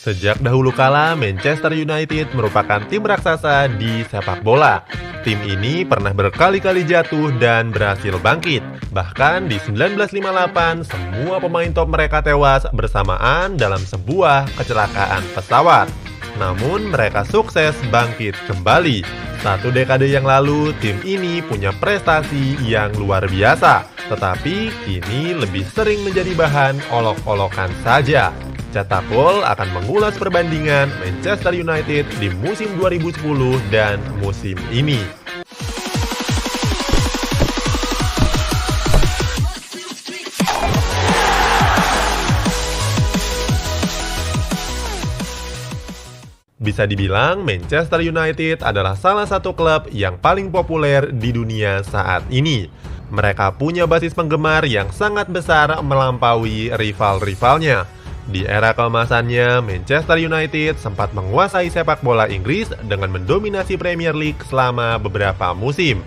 Sejak dahulu kala, Manchester United merupakan tim raksasa di sepak bola. Tim ini pernah berkali-kali jatuh dan berhasil bangkit. Bahkan di 1958, semua pemain top mereka tewas bersamaan dalam sebuah kecelakaan pesawat. Namun mereka sukses bangkit kembali. Satu dekade yang lalu, tim ini punya prestasi yang luar biasa. Tetapi kini lebih sering menjadi bahan olok-olokan saja. Cetak Gol akan mengulas perbandingan Manchester United di musim 2010 dan musim ini. Bisa dibilang Manchester United adalah salah satu klub yang paling populer di dunia saat ini. Mereka punya basis penggemar yang sangat besar melampaui rival-rivalnya. Di era keemasannya, Manchester United sempat menguasai sepak bola Inggris dengan mendominasi Premier League selama beberapa musim.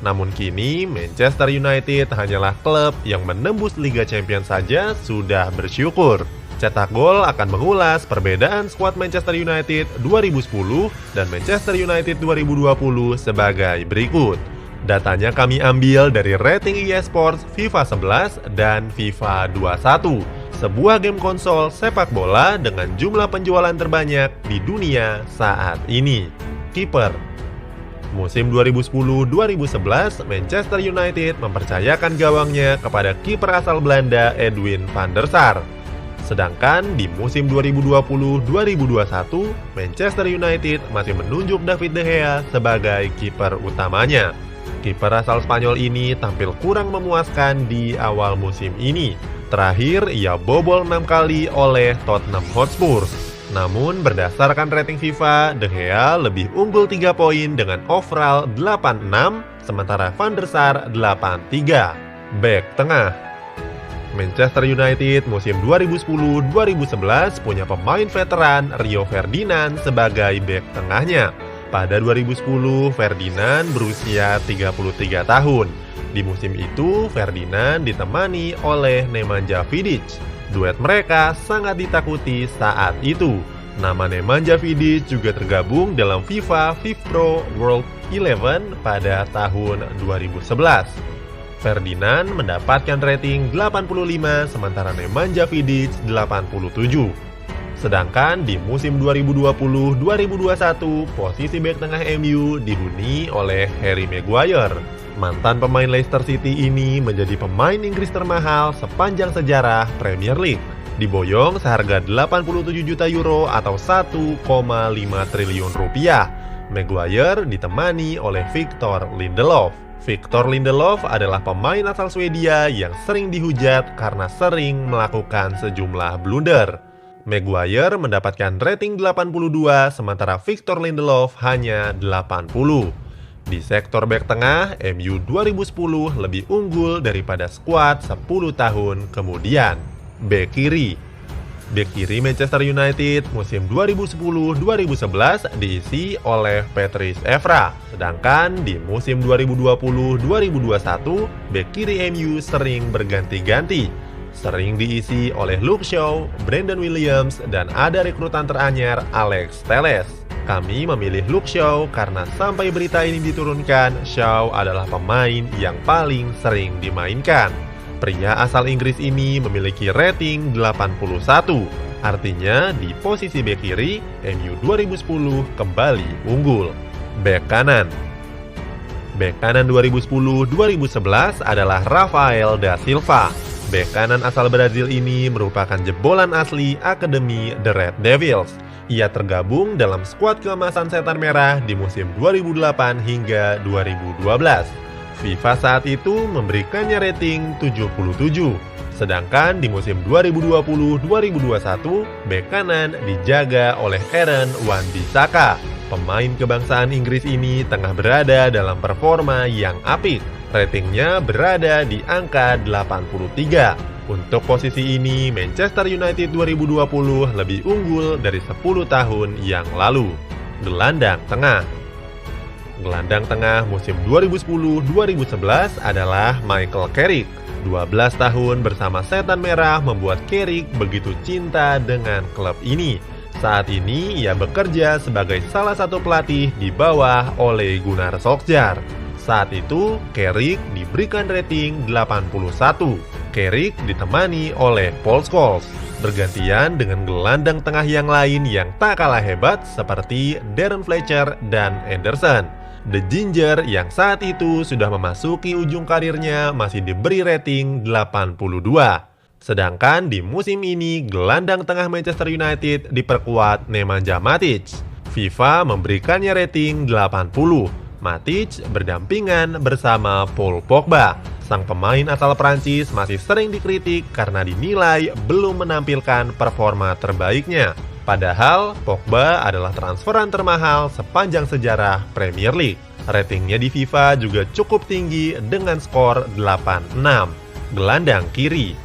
Namun kini, Manchester United hanyalah klub yang menembus Liga Champions saja sudah bersyukur. Cetak Gol akan mengulas perbedaan skuad Manchester United 2010 dan Manchester United 2020 sebagai berikut. Datanya kami ambil dari rating EA Sports FIFA 11 dan FIFA 21. Sebuah game konsol sepak bola dengan jumlah penjualan terbanyak di dunia saat ini. Kiper. Musim 2010-2011, Manchester United mempercayakan gawangnya kepada kiper asal Belanda Edwin van der Sar. Sedangkan di musim 2020-2021, Manchester United masih menunjuk David De Gea sebagai kiper utamanya. Kiper asal Spanyol ini tampil kurang memuaskan di awal musim ini. Terakhir, ia bobol 6 kali oleh Tottenham Hotspur. Namun, berdasarkan rating FIFA, De Gea lebih unggul 3 poin dengan overall 86, sementara Van der Sar 83. Bek tengah. Manchester United musim 2010-2011 punya pemain veteran Rio Ferdinand sebagai bek tengahnya. Pada 2010, Ferdinand berusia 33 tahun. Di musim itu, Ferdinand ditemani oleh Nemanja Vidic. Duet mereka sangat ditakuti saat itu. Nama Nemanja Vidic juga tergabung dalam FIFA FIFPro World 11 pada tahun 2011. Ferdinand mendapatkan rating 85, sementara Nemanja Vidic 87. Sedangkan di musim 2020-2021, posisi bek tengah MU dihuni oleh Harry Maguire. Mantan pemain Leicester City ini menjadi pemain Inggris termahal sepanjang sejarah Premier League. Diboyong seharga 87 juta euro atau 1,5 triliun rupiah. Maguire ditemani oleh Victor Lindelof. Victor Lindelof adalah pemain asal Swedia yang sering dihujat karena sering melakukan sejumlah blunder. Maguire mendapatkan rating 82, sementara Victor Lindelof hanya 80. Di sektor bek tengah, MU 2010 lebih unggul daripada skuad 10 tahun kemudian. Bek kiri. Bek kiri Manchester United musim 2010-2011 diisi oleh Patrice Evra. Sedangkan di musim 2020-2021, bek kiri MU sering berganti-ganti. Sering diisi oleh Luke Shaw, Brandon Williams, dan ada rekrutan teranyar Alex Telles. Kami memilih Luke Shaw karena sampai berita ini diturunkan, Shaw adalah pemain yang paling sering dimainkan. Pria asal Inggris ini memiliki rating 81. Artinya di posisi bek kiri, MU 2010 kembali unggul. Bek kanan. Bek kanan 2010-2011 adalah Rafael da Silva. Bek kanan asal Brazil ini merupakan jebolan asli Akademi The Red Devils. Ia tergabung dalam skuad keemasan Setan Merah di musim 2008 hingga 2012. FIFA saat itu memberikannya rating 77. Sedangkan di musim 2020-2021, bek kanan dijaga oleh Aaron Wan-Bissaka. Pemain kebangsaan Inggris ini tengah berada dalam performa yang apik. Ratingnya berada di angka 83. Untuk posisi ini, Manchester United 2020 lebih unggul dari 10 tahun yang lalu. Gelandang tengah. Gelandang tengah musim 2010-2011 adalah Michael Carrick. 12 tahun bersama Setan Merah membuat Carrick begitu cinta dengan klub ini. Saat ini ia bekerja sebagai salah satu pelatih di bawah Ole Gunnar Solskjaer. Saat itu, Carrick diberikan rating 81. Carrick ditemani oleh Paul Scholes, bergantian dengan gelandang tengah yang lain yang tak kalah hebat seperti Darren Fletcher dan Anderson. The Ginger yang saat itu sudah memasuki ujung karirnya masih diberi rating 82. Sedangkan di musim ini, gelandang tengah Manchester United diperkuat Nemanja Matic. FIFA memberikannya rating 80. Matic berdampingan bersama Paul Pogba. Sang pemain asal Prancis masih sering dikritik karena dinilai belum menampilkan performa terbaiknya. Padahal Pogba adalah transferan termahal sepanjang sejarah Premier League. Ratingnya di FIFA juga cukup tinggi dengan skor 86. Gelandang kiri.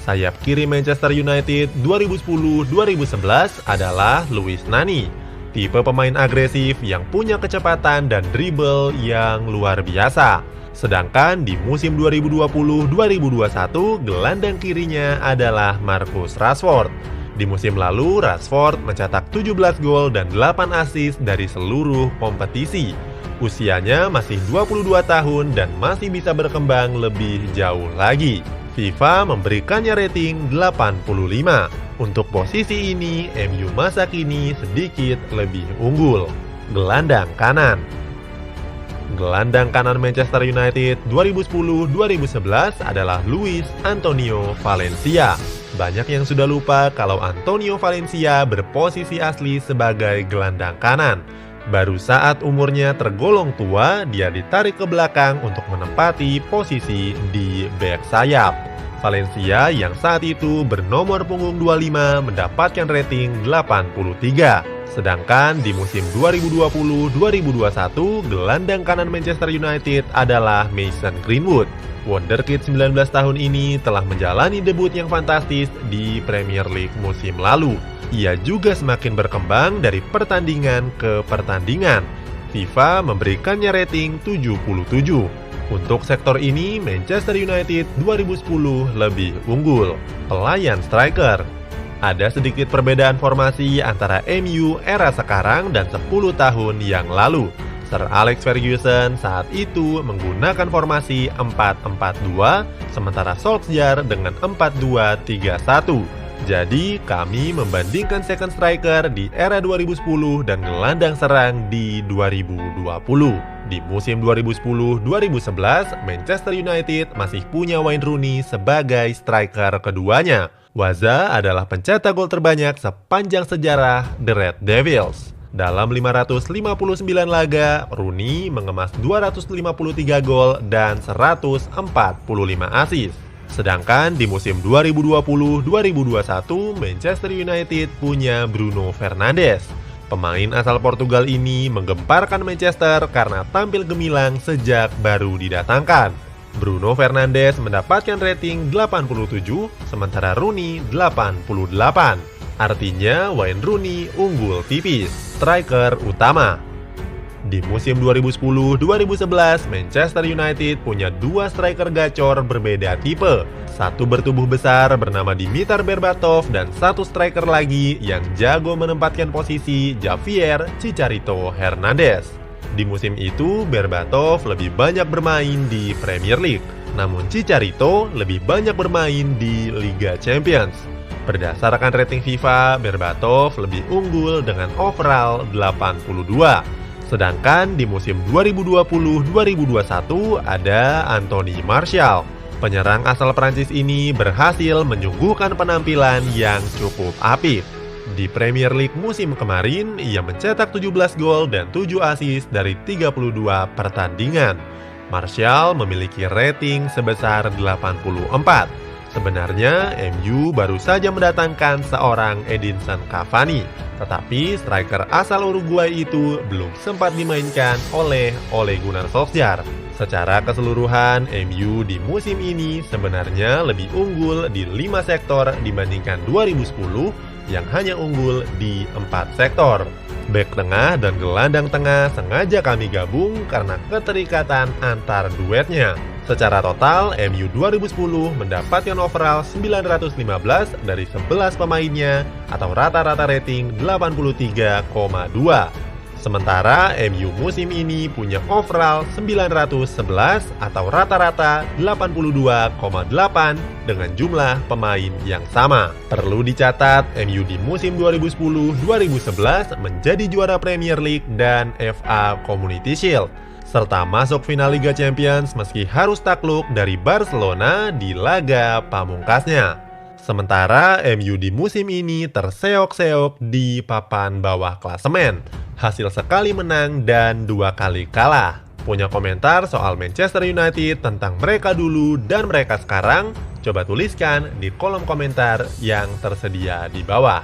Sayap kiri Manchester United 2010-2011 adalah Luis Nani. Tipe pemain agresif yang punya kecepatan dan dribble yang luar biasa. Sedangkan di musim 2020-2021, gelandang kirinya adalah Marcus Rashford. Di musim lalu, Rashford mencetak 17 gol dan 8 assist dari seluruh kompetisi. Usianya masih 22 tahun dan masih bisa berkembang lebih jauh lagi. FIFA memberikannya rating 85. Untuk posisi ini, MU masa kini sedikit lebih unggul. Gelandang kanan. Gelandang kanan Manchester United 2010-2011 adalah Luis Antonio Valencia. Banyak yang sudah lupa kalau Antonio Valencia berposisi asli sebagai gelandang kanan. Baru saat umurnya tergolong tua, dia ditarik ke belakang untuk menempati posisi di bek sayap. Valencia yang saat itu bernomor punggung 25 mendapatkan rating 83. Sedangkan di musim 2020-2021, gelandang kanan Manchester United adalah Mason Greenwood. Wonderkid 19 tahun ini telah menjalani debut yang fantastis di Premier League musim lalu. Ia juga semakin berkembang dari pertandingan ke pertandingan. FIFA memberikannya rating 77. Untuk sektor ini, Manchester United 2010 lebih unggul. Pelayan striker. Ada sedikit perbedaan formasi antara MU era sekarang dan 10 tahun yang lalu. Sir Alex Ferguson saat itu menggunakan formasi 4-4-2, sementara Solskjaer dengan 4-2-3-1. Jadi, kami membandingkan second striker di era 2010 dan gelandang serang di 2020. Di musim 2010-2011, Manchester United masih punya Wayne Rooney sebagai striker keduanya. Waza adalah pencetak gol terbanyak sepanjang sejarah The Red Devils. Dalam 559 laga, Rooney mengemas 253 gol dan 145 assist. Sedangkan di musim 2020-2021, Manchester United punya Bruno Fernandes. Pemain asal Portugal ini menggemparkan Manchester karena tampil gemilang sejak baru didatangkan. Bruno Fernandes mendapatkan rating 87, sementara Rooney 88. Artinya Wayne Rooney unggul tipis. Striker utama. Di musim 2010-2011, Manchester United punya dua striker gacor berbeda tipe. Satu bertubuh besar bernama Dimitar Berbatov dan satu striker lagi yang jago menempatkan posisi Javier Chicharito Hernandez. Di musim itu, Berbatov lebih banyak bermain di Premier League, namun Chicharito lebih banyak bermain di Liga Champions. Berdasarkan rating FIFA, Berbatov lebih unggul dengan overall 82. Sedangkan di musim 2020-2021 ada Anthony Martial. Penyerang asal Prancis ini berhasil menyuguhkan penampilan yang cukup apik. Di Premier League musim kemarin, ia mencetak 17 gol dan 7 assist dari 32 pertandingan. Martial memiliki rating sebesar 84. Sebenarnya, MU baru saja mendatangkan seorang Edinson Cavani, tetapi striker asal Uruguay itu belum sempat dimainkan oleh Ole Gunnar Solskjaer. Secara keseluruhan, MU di musim ini sebenarnya lebih unggul di 5 sektor dibandingkan 2010 yang hanya unggul di 4 sektor. Bek tengah dan gelandang tengah sengaja kami gabung karena keterikatan antar duetnya. Secara total, MU 2010 mendapatkan overall 915 dari 11 pemainnya atau rata-rata rating 83,2. Sementara MU musim ini punya overall 911 atau rata-rata 82,8 dengan jumlah pemain yang sama. Perlu dicatat, MU di musim 2010-2011 menjadi juara Premier League dan FA Community Shield, serta masuk final Liga Champions meski harus takluk dari Barcelona di laga pamungkasnya. Sementara MU di musim ini terseok-seok di papan bawah klasemen, hasil sekali menang dan 2 kali kalah. Punya komentar soal Manchester United tentang mereka dulu dan mereka sekarang? Coba tuliskan di kolom komentar yang tersedia di bawah.